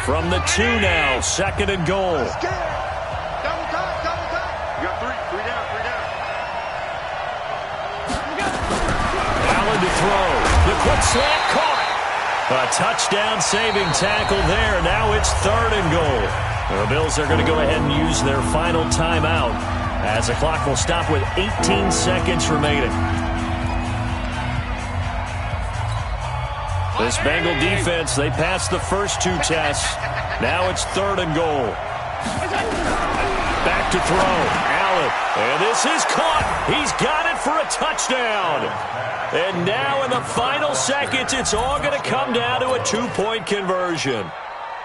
From the 2 now, second and goal. Double time, double time. You got three down. Allen to throw. The quick slant caught. A touchdown-saving tackle there. Now it's third and goal. The Bills are going to go ahead and use their final timeout as the clock will stop with 18 seconds remaining. This Bengal defense, they passed the first 2 tests. Now it's third and goal. Back to throw. Allen. And this is caught. He's got it for a touchdown. And now in the final seconds, it's all going to come down to a 2-point conversion.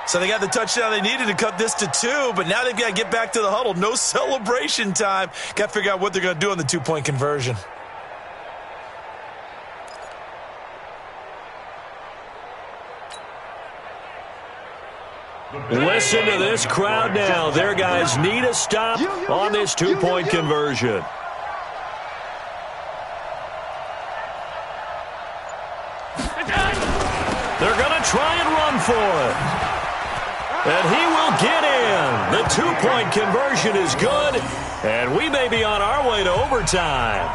So they got the touchdown they needed to cut this to 2, but now they've got to get back to the huddle. No celebration time. Got to figure out what they're going to do on the 2-point conversion. Listen to this crowd now. Their guys need a stop on this 2-point conversion. They're going to try and run for it. And he will get in. The 2-point conversion is good. And we may be on our way to overtime.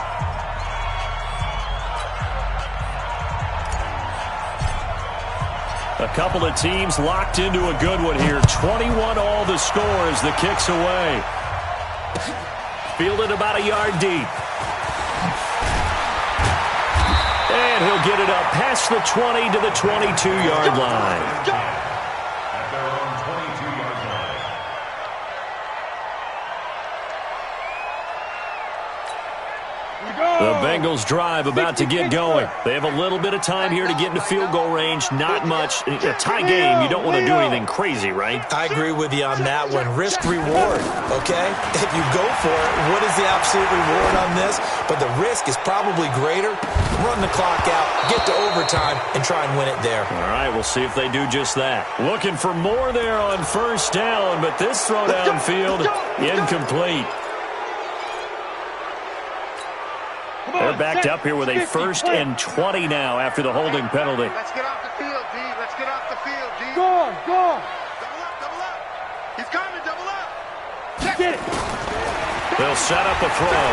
A couple of teams locked into a good one here. 21 all the score as the kick's away. Fielded about a yard deep. And he'll get it up past the 20 to the 22-yard line. At their own 22-yard line. The Bengals drive about to get going. They have a little bit of time here to get into field goal range. Not much. A tie game, you don't want to do anything crazy, right? I agree with you on that one. Risk-reward, okay? If you go for it, what is the absolute reward on this? But the risk is probably greater. Run the clock out, get to overtime, and try and win it there. All right, we'll see if they do just that. Looking for more there on first down, but this throw downfield, incomplete. They're backed up here with a 1st and 20 now after the holding penalty. Let's get off the field, D. Let's get off the field, D. Go on. Double up. He's coming, double up. Get it. They'll set up a throw.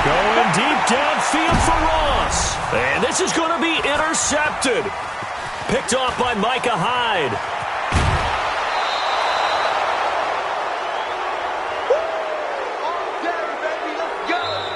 Going deep downfield for Ross. And this is going to be intercepted. Picked off by Micah Hyde.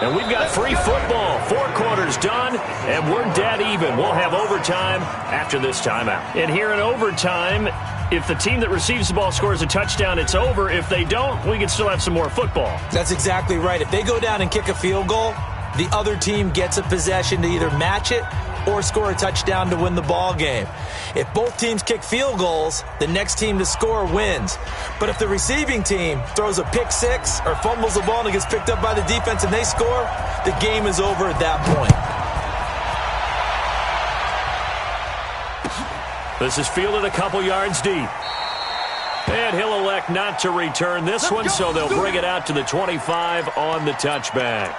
And we've got free football. 4 quarters done, and we're dead even. We'll have overtime after this timeout. And here in overtime, if the team that receives the ball scores a touchdown, it's over. If they don't, we can still have some more football. That's exactly right. If they go down and kick a field goal, the other team gets a possession to either match it or score a touchdown to win the ball game. If both teams kick field goals, the next team to score wins. But if the receiving team throws a pick six or fumbles the ball and it gets picked up by the defense and they score, the game is over at that point. This is fielded a couple yards deep. And he'll elect not to return this one, so they'll bring it out to the 25 on the touchback.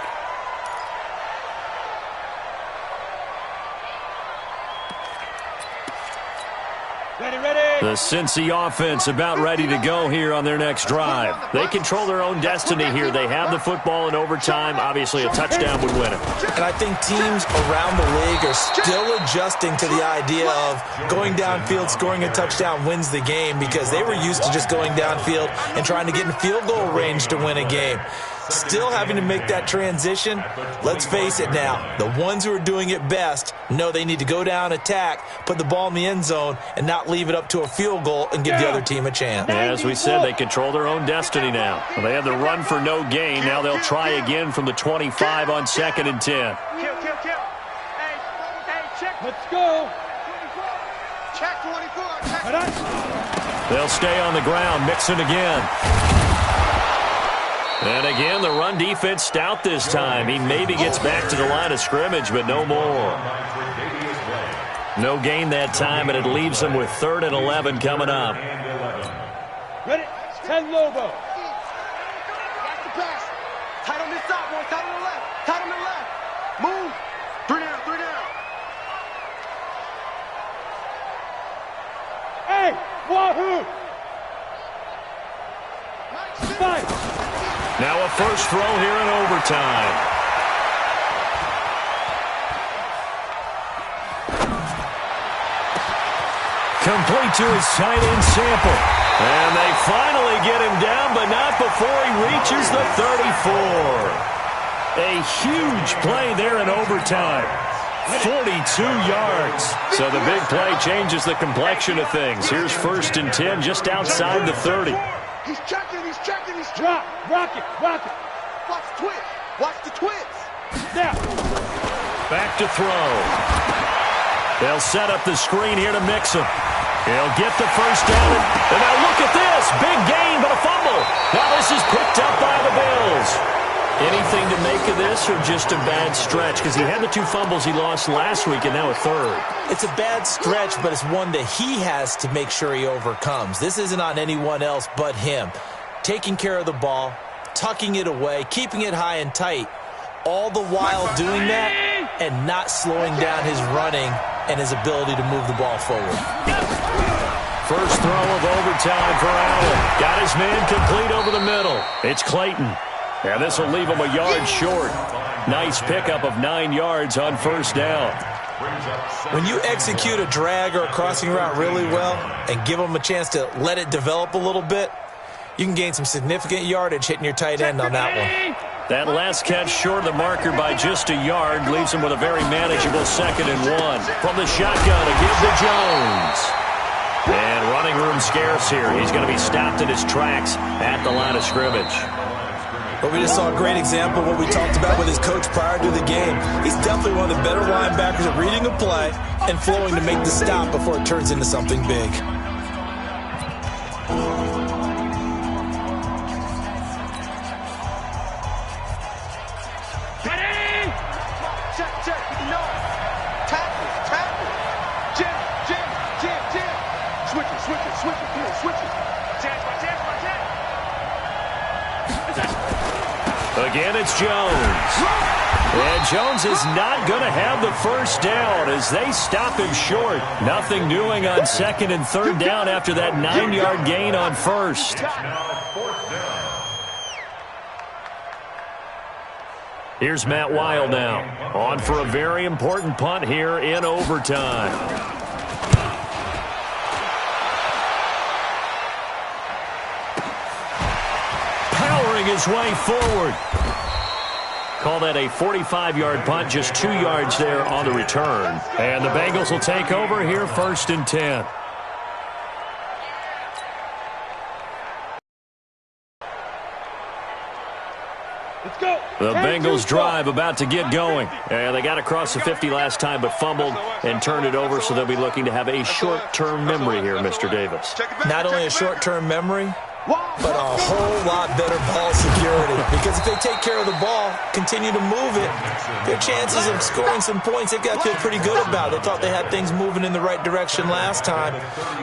The Cincy offense about ready to go here on their next drive. They control their own destiny here. They have the football in overtime. Obviously, a touchdown would win it. And I think teams around the league are still adjusting to the idea of going downfield, scoring a touchdown wins the game, because they were used to just going downfield and trying to get in field goal range to win a game. Still having to make that transition. Let's face it now, the ones who are doing it best know they need to go down, attack, put the ball in the end zone, and not leave it up to a field goal and give the other team a chance. As we said, they control their own destiny now. Well, they have the run for no gain. Now they'll try again from the 25 on 2nd and 10. Kill. Hey, check. Let's go. Check 24. Check. They'll stay on the ground, mixing again. And again, the run defense stout this time. He maybe gets back to the line of scrimmage, but no more. No gain that time, and it leaves them with 3rd and 11 coming up. Ready? 10 Lobo. That's the pass. Tight on this side, boy. Tight on the left. Tight on the left. Move. 3 down. Hey, wahoo! 5. Now a first throw here in overtime. Complete to his tight end Sample. And they finally get him down, but not before he reaches the 34. A huge play there in overtime. 42 yards. So the big play changes the complexion of things. Here's 1st and 10 just outside the 30. He's checking. Rock it. Watch the twitch. Now. Back to throw. They'll set up the screen here to mix him. He'll get the first down. And now look at this. Big gain, but a fumble. Now this is picked up by the Bills. Anything to make of this or just a bad stretch? Because he had the 2 fumbles he lost last week and now a 3rd. It's a bad stretch, but it's one that he has to make sure he overcomes. This isn't on anyone else but him. Taking care of the ball, tucking it away, keeping it high and tight, all the while doing that and not slowing down his running and his ability to move the ball forward. First throw of overtime for Allen. Got his man complete over the middle. It's Clayton. And this will leave him a yard short. Nice pickup of 9 yards on 1st down. When you execute a drag or a crossing route really well and give them a chance to let it develop a little bit, you can gain some significant yardage hitting your tight end on that one. That last catch short of the marker by just a yard leaves him with a very manageable 2nd and 1. From the shotgun to give to Jones. And running room scarce here. He's going to be stopped in his tracks at the line of scrimmage. But we just saw a great example of what we talked about with his coach prior to the game. He's definitely one of the better linebackers at reading a play and flowing to make the stop before it turns into something big. Check. No. Tackle. Jam. Switch it. Come on, switch it. Jam. Again, it's Jones. And Jones is not going to have the first down as they stop him short. Nothing doing on 2nd and 3rd down after that 9-yard gain on 1st. Here's Matt Wild now, on for a very important punt here in overtime. Powering his way forward. Call that a 45-yard punt, just 2 yards there on the return. And the Bengals will take over here 1st and 10. Let's go. The Bengals drive about to get going. And they got across the 50 last time but fumbled and turned it over, so they'll be looking to have a short-term memory here, Mr. Davis. Not only a short-term memory, but a whole lot better ball security. Because if they take care of the ball, continue to move it, their chances of scoring some points, they've got to feel pretty good about. They thought they had things moving in the right direction last time.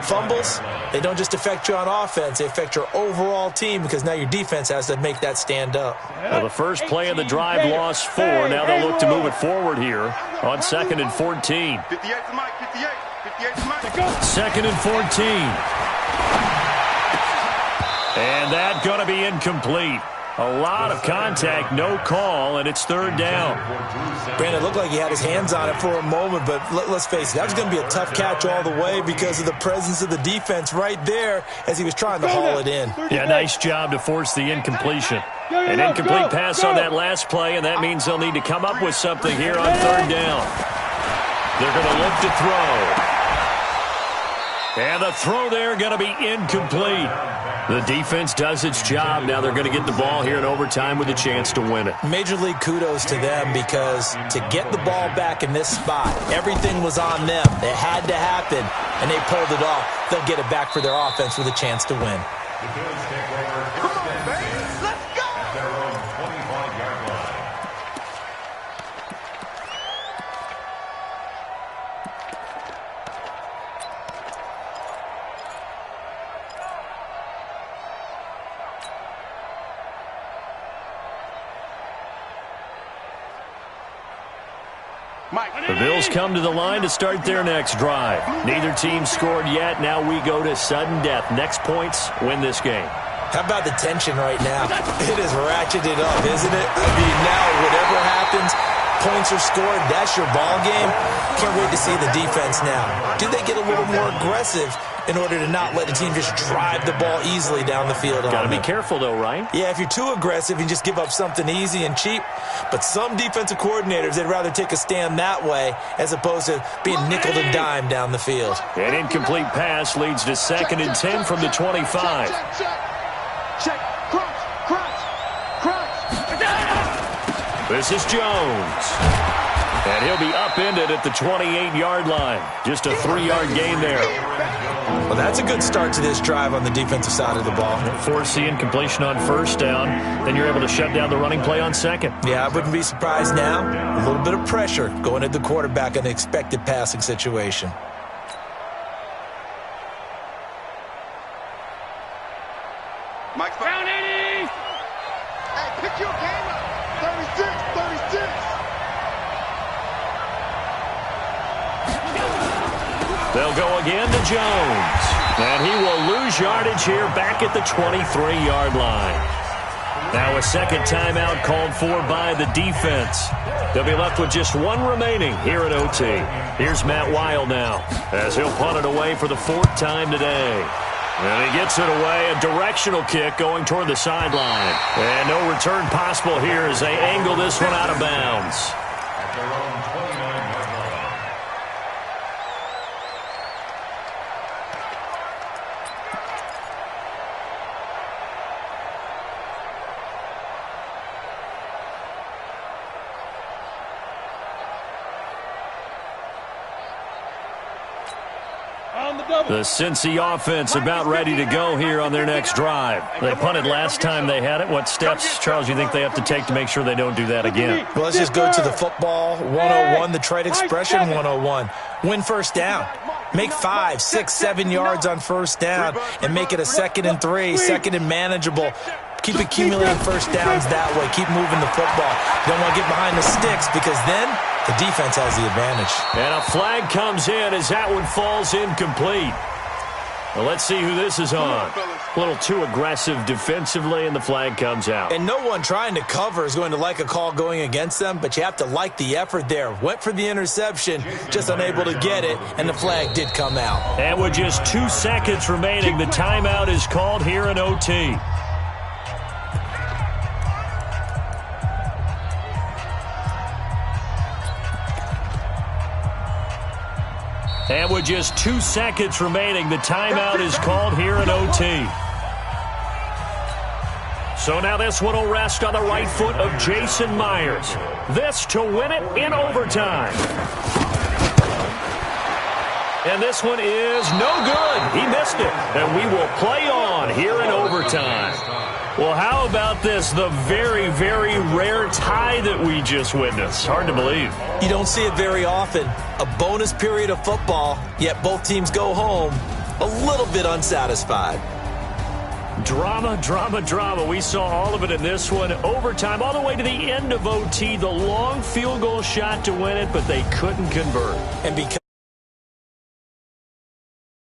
Fumbles, they don't just affect you on offense, they affect your overall team because now your defense has to make that stand up. Well, the first play of the drive lost 4. Now they'll look to move it forward here on 2nd and 14. 58 to Mike, 58 to Mike. 2nd and 14. And that's going to be incomplete. A lot of contact, no call, and it's third down. Brandon, it looked like he had his hands on it for a moment, but let's face it, that was going to be a tough catch all the way because of the presence of the defense right there as he was trying to haul it in. Yeah, nice job to force the incompletion. An incomplete pass on that last play, and that means they'll need to come up with something here on third down. They're going to look to throw. And the throw there going to be incomplete. The defense does its job. Now they're going to get the ball here in overtime with a chance to win it. Major league kudos to them because to get the ball back in this spot, everything was on them. It had to happen, and they pulled it off. They'll get it back for their offense with a chance to win. Come on, baby. Let's go. At their own 25-yard line. The Bills come to the line to start their next drive. Neither team scored yet. Now we go to sudden death. Next points win this game. How about the tension right now? It is ratcheted up, isn't it? I mean, now whatever happens, points are scored. That's your ball game. Can't wait to see the defense now. Do they get a little more aggressive in order to not let the team just drive the ball easily down the field? Got to be careful, though, right? Yeah, if you're too aggressive, you just give up something easy and cheap. But some defensive coordinators, they'd rather take a stand that way as opposed to being nickel and dime down the field. An incomplete pass leads to 2nd and 10 from the 25. Check. Crunch. This is Jones. And he'll be upended at the 28-yard line. Just a 3-yard gain there. Well, that's a good start to this drive on the defensive side of the ball. Force the incompletion on first down. Then you're able to shut down the running play on second. Yeah, I wouldn't be surprised now. A little bit of pressure going at the quarterback in an expected passing situation. Mike Brown 80. Hey, pick your game up. 36. They'll go again to Jones. And he will lose yardage here back at the 23-yard line. Now a second timeout called for by the defense. They'll be left with just one remaining here at OT. Here's Matt Weil now as he'll punt it away for the 4th time today. And he gets it away, a directional kick going toward the sideline. And no return possible here as they angle this one out of bounds. At their own 29-yard line. The Cincy offense about ready to go here on their next drive. They punted last time they had it. What steps, Charles, you think they have to take to make sure they don't do that again? Well, let's just go to the football 101, the trade expression 101. Win first down. Make 5, 6, 7 yards on first down and make it a 2nd and 3, 2nd and manageable. Keep accumulating first downs that way. Keep moving the football. You don't want to get behind the sticks because then the defense has the advantage. And a flag comes in as that one falls incomplete. Well, let's see who this is on. A little too aggressive defensively, and the flag comes out. And no one trying to cover is going to like a call going against them, but you have to like the effort there. Went for the interception, just unable to get it, and the flag did come out. And with just 2 seconds remaining, the timeout is called here in OT. And with just 2 seconds remaining, the timeout is called here in OT. So now this one will rest on the right foot of Jason Myers. This to win it in overtime. And this one is no good. He missed it. And we will play on here in overtime. Well, how about this? The very, very rare tie that we just witnessed. Hard to believe. You don't see it very often. A bonus period of football, yet both teams go home a little bit unsatisfied. Drama, drama, drama. We saw all of it in this one. Overtime, all the way to the end of OT. The long field goal shot to win it, but they couldn't convert. And because